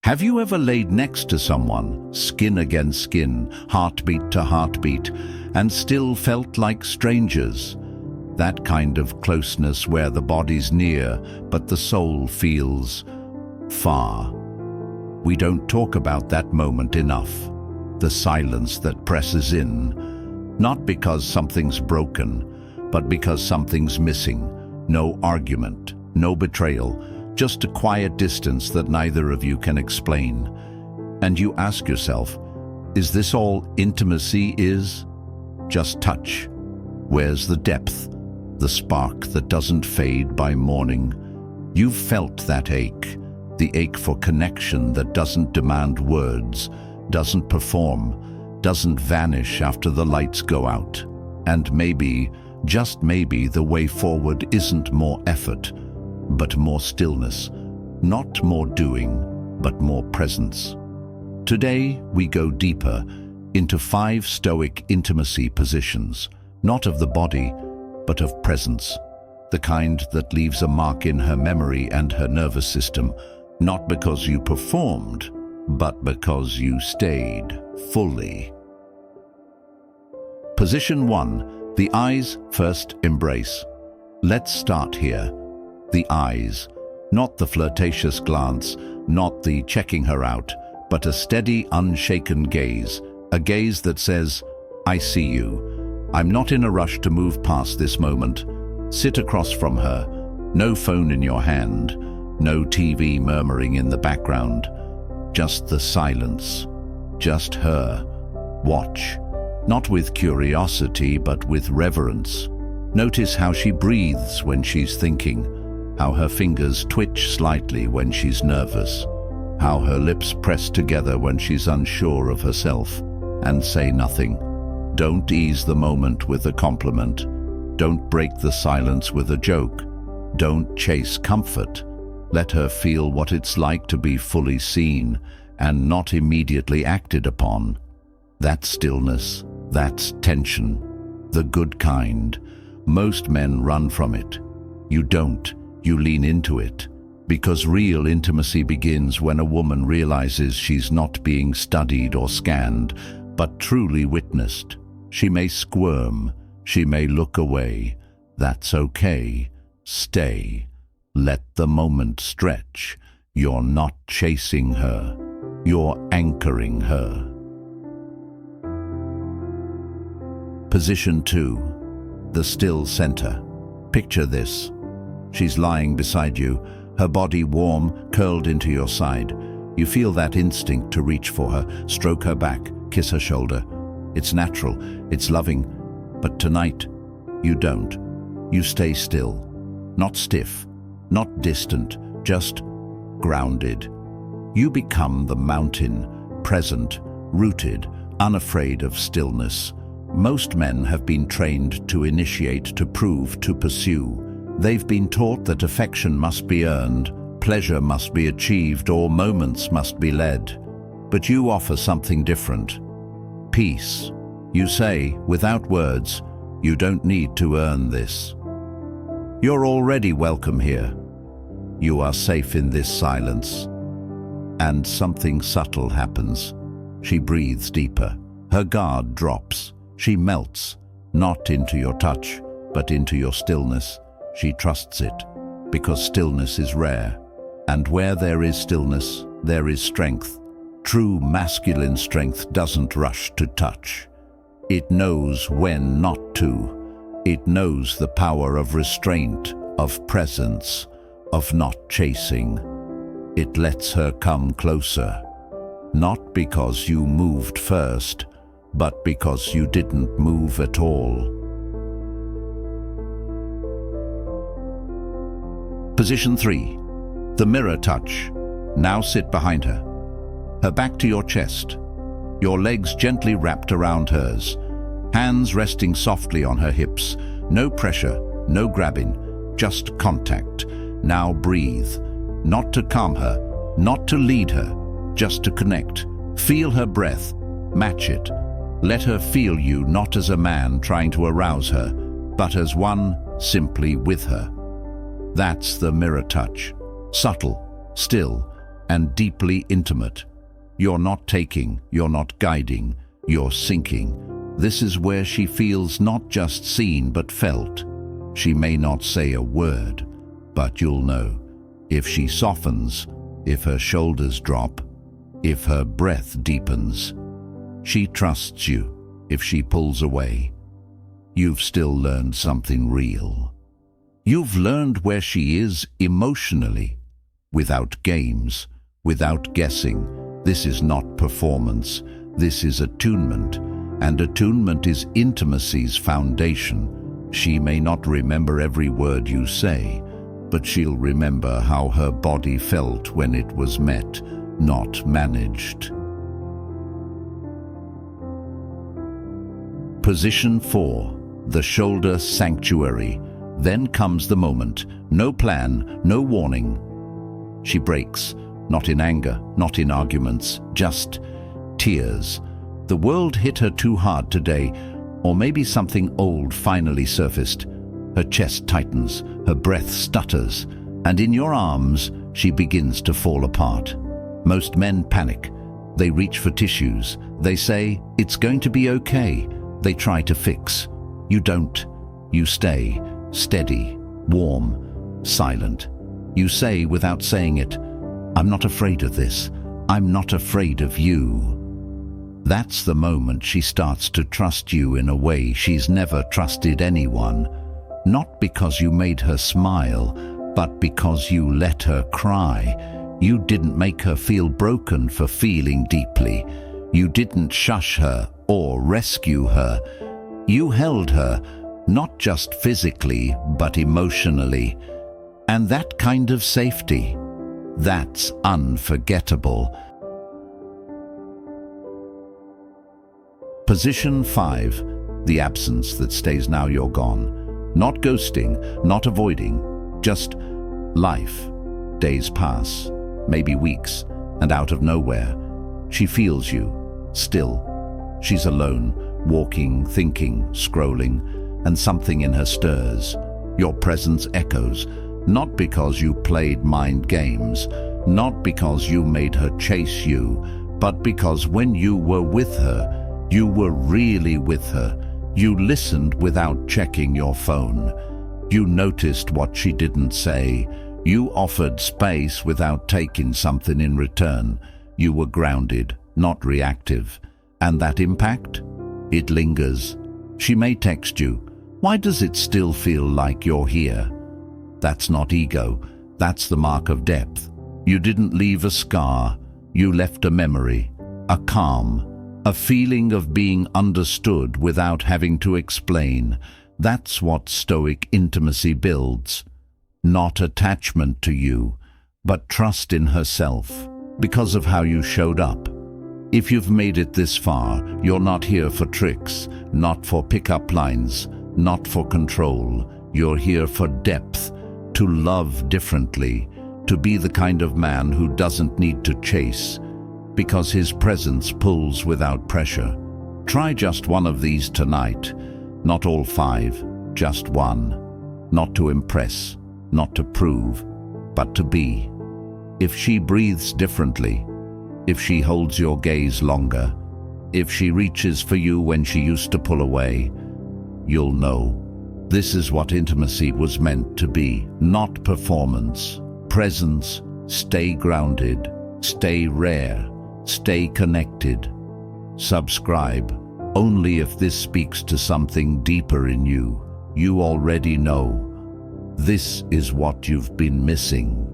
Have you ever laid next to someone, skin against skin, heartbeat to heartbeat, and still felt like strangers? That kind of closeness where the body's near, but the soul feels far. We don't talk about that moment enough. The silence that presses in, not because something's broken, but because something's missing. No argument, no betrayal, just a quiet distance that neither of you can explain. And you ask yourself, is this all intimacy is? Just touch. Where's the depth? The spark that doesn't fade by morning? You've felt that ache, the ache for connection that doesn't demand words, doesn't perform, doesn't vanish after the lights go out. And maybe, just maybe, the way forward isn't more effort, but more stillness. Not more doing, but more presence. Today, we go deeper into 5 Stoic intimacy positions, not of the body, but of presence. The kind that leaves a mark in her memory and her nervous system, not because you performed, but because you stayed fully. Position 1, the eyes first embrace. Let's start here. The eyes, not the flirtatious glance, not the checking her out, but a steady, unshaken gaze, a gaze that says, I see you. I'm not in a rush to move past this moment. Sit across from her, no phone in your hand, no TV murmuring in the background, just the silence, just her. Watch, not with curiosity, but with reverence. Notice how she breathes when she's thinking, how her fingers twitch slightly when she's nervous, how her lips press together when she's unsure of herself, and say nothing. Don't ease the moment with a compliment. Don't break the silence with a joke. Don't chase comfort. Let her feel what it's like to be fully seen and not immediately acted upon. That's stillness. That's tension. The good kind. Most men run from it. You don't. You lean into it. Because real intimacy begins when a woman realizes she's not being studied or scanned, but truly witnessed. She may squirm. She may look away. That's okay. Stay. Let the moment stretch. You're not chasing her. You're anchoring her. Position 2. The still center. Picture this. She's lying beside you, her body warm, curled into your side. You feel that instinct to reach for her, stroke her back, kiss her shoulder. It's natural, it's loving, but tonight, you don't. You stay still. Not stiff, not distant, just grounded. You become the mountain, present, rooted, unafraid of stillness. Most men have been trained to initiate, to prove, to pursue. They've been taught that affection must be earned, pleasure must be achieved, or moments must be led. But you offer something different. Peace. You say, without words, you don't need to earn this. You're already welcome here. You are safe in this silence. And something subtle happens. She breathes deeper. Her guard drops. She melts, not into your touch, but into your stillness. She trusts it, because stillness is rare. And where there is stillness, there is strength. True masculine strength doesn't rush to touch. It knows when not to. It knows the power of restraint, of presence, of not chasing. It lets her come closer, not because you moved first, but because you didn't move at all. Position 3. The mirror touch. Now sit behind her. Her back to your chest. Your legs gently wrapped around hers. Hands resting softly on her hips. No pressure, no grabbing, just contact. Now breathe. Not to calm her, not to lead her, just to connect. Feel her breath. Match it. Let her feel you not as a man trying to arouse her, but as one simply with her. That's the mirror touch. Subtle, still, and deeply intimate. You're not taking, you're not guiding, you're sinking. This is where she feels not just seen but felt. She may not say a word, but you'll know. If she softens, if her shoulders drop, if her breath deepens. She trusts you. If she pulls away, you've still learned something real. You've learned where she is emotionally, without games, without guessing. This is not performance, this is attunement, and attunement is intimacy's foundation. She may not remember every word you say, but she'll remember how her body felt when it was met, not managed. Position 4, the shoulder sanctuary. Then comes the moment. No plan, no warning. She breaks, not in anger, not in arguments, just tears. The world hit her too hard today, or maybe something old finally surfaced. Her chest tightens, her breath stutters, and in your arms she begins to fall apart. Most men panic. They reach for tissues. They say, "It's going to be okay." They try to fix. You don't. You stay, steady, warm, silent. You say without saying it, "I'm not afraid of this. I'm not afraid of you." That's the moment she starts to trust you in a way she's never trusted anyone. Not because you made her smile, but because you let her cry. You didn't make her feel broken for feeling deeply. You didn't shush her or rescue her. You held her, not just physically, but emotionally. And that kind of safety, that's unforgettable. Position 5, the absence that stays now you're gone. Not ghosting, not avoiding, just life. Days pass, maybe weeks, and out of nowhere, she feels you, still. She's alone, walking, thinking, scrolling, and something in her stirs. Your presence echoes, not because you played mind games, not because you made her chase you, but because when you were with her, you were really with her. You listened without checking your phone. You noticed what she didn't say. You offered space without taking something in return. You were grounded, not reactive. And that impact? It lingers. She may text you, "Why does it still feel like you're here?" That's not ego. That's the mark of depth. You didn't leave a scar. You left a memory, a calm, a feeling of being understood without having to explain. That's what Stoic intimacy builds. Not attachment to you, but trust in herself, because of how you showed up. If you've made it this far, you're not here for tricks, not for pickup lines, not for control. You're here for depth, to love differently, to be the kind of man who doesn't need to chase, because his presence pulls without pressure. Try just one of these tonight. Not all 5, just one. Not to impress, not to prove, but to be. If she breathes differently, if she holds your gaze longer, if she reaches for you when she used to pull away, you'll know. This is what intimacy was meant to be, not performance. Presence, stay grounded, stay rare, stay connected. Subscribe only if this speaks to something deeper in you. You already know. This is what you've been missing.